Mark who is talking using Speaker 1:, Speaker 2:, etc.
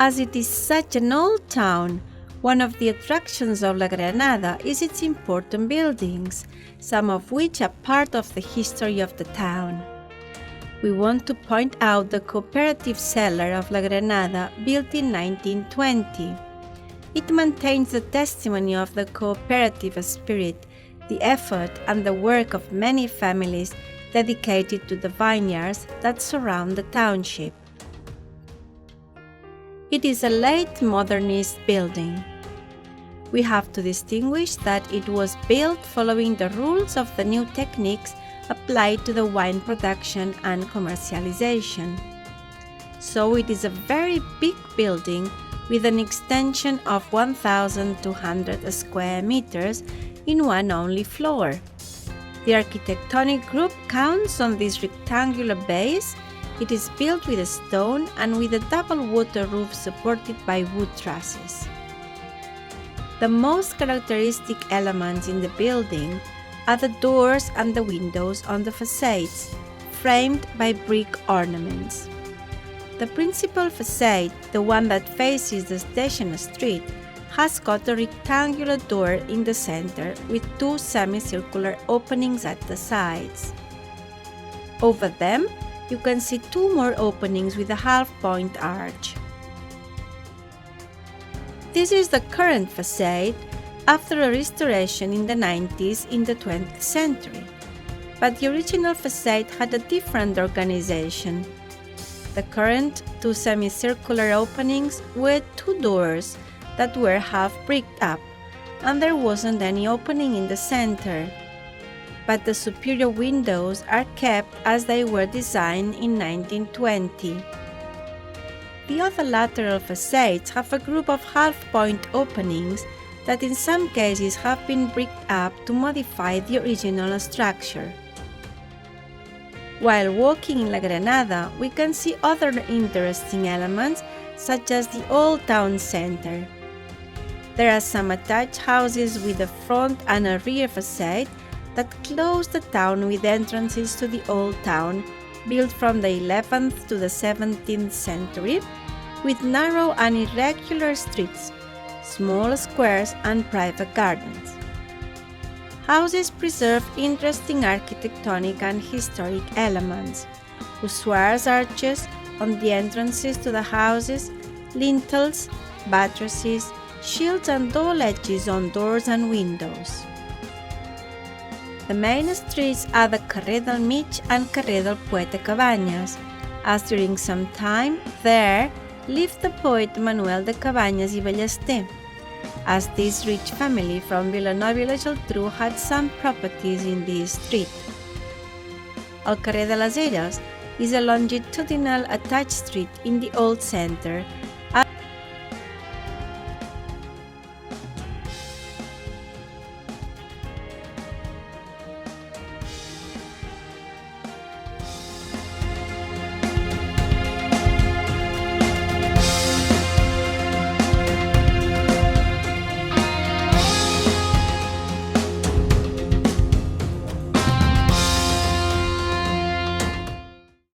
Speaker 1: As it is such an old town, one of the attractions of La Granada is its important buildings, some of which are part of the history of the town. We want to point out the cooperative cellar of La Granada, built in 1920. It maintains the testimony of the cooperative spirit, the effort and the work of many families dedicated to the vineyards that surround the township. It is a late modernist building. We have to distinguish that it was built following the rules of the new techniques applied to the wine production and commercialization. So it is a very big building with an extension of 1,200 square meters in one only floor. The architectonic group counts on this rectangular base. It is built with stone and with a double water roof supported by wood trusses. The most characteristic elements in the building are the doors and the windows on the facades, framed by brick ornaments. The principal facade, the one that faces the Station Street, has got a rectangular door in the center with two semicircular openings at the sides. Over them, you can see two more openings with a half-point arch. This is the current facade after a restoration in the 90s in the 20th century, but the original facade had a different organization. The current two semicircular openings were two doors that were half bricked up, and there wasn't any opening in the center. But the superior windows are kept as they were designed in 1920. The other lateral facades have a group of half-point openings that in some cases have been bricked up to modify the original structure. While walking in La Granada, we can see other interesting elements such as the Old Town Center. There are some attached houses with a front and a rear facade that close the town with entrances to the Old Town, built from the 11th to the 17th century, with narrow and irregular streets, small squares and private gardens. Houses preserve interesting architectonic and historic elements: voussoirs arches on the entrances to the houses, lintels, buttresses, shields and door ledges on doors and windows. The main streets are the Carrer del Mig and Carrer del Poeta Cabanyes, as during some time there lived the poet Manuel de Cabanyes y Ballester, as this rich family from Vilanova i la Geltrú had some properties in this street. El Carrer de les Elles is a longitudinal attached street in the old center